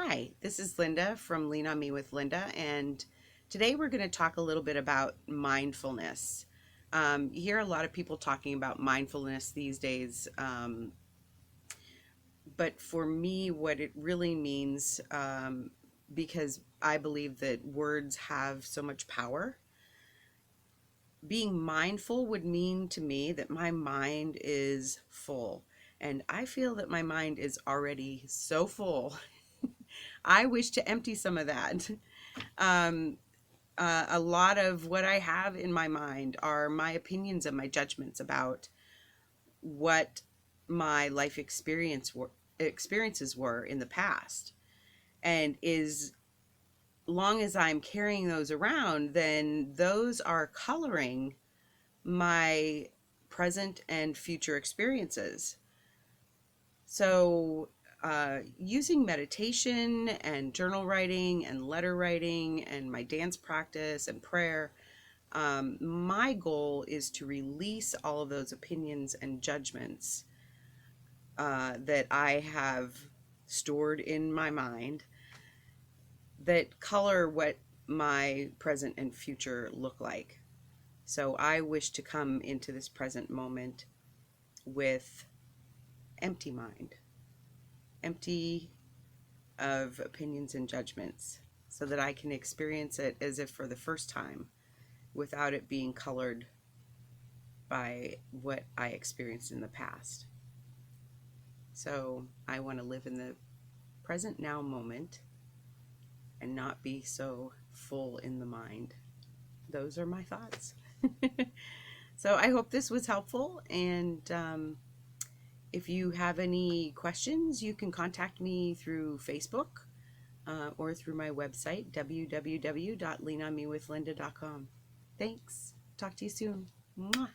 Hi, this is Linda from Lean On Me with Linda, and today we're going to talk a little bit about mindfulness. You hear a lot of people talking about mindfulness these days, but for me, what it really means, because I believe that words have so much power, being mindful would mean to me that my mind is full. And I feel that my mind is already so full. I wish to empty some of that. Um, a lot of what I have in my mind are my opinions and my judgments about what my life experiences were in the past. And as long as I'm carrying those around, then those are coloring my present and future experiences. So, using meditation and journal writing and letter writing and my dance practice and prayer, my goal is to release all of those opinions and judgments that I have stored in my mind that color what my present and future look like. So I wish to come into this present moment with empty mind, empty of opinions and judgments, so that I can experience it as if for the first time without it being colored by what I experienced in the past. So I want to live in the present now moment and not be so full in the mind. Those are my thoughts. So I hope this was helpful. And if you have any questions, you can contact me through Facebook or through my website, www.leanonmewithlinda.com. Thanks. Talk to you soon. Mwah.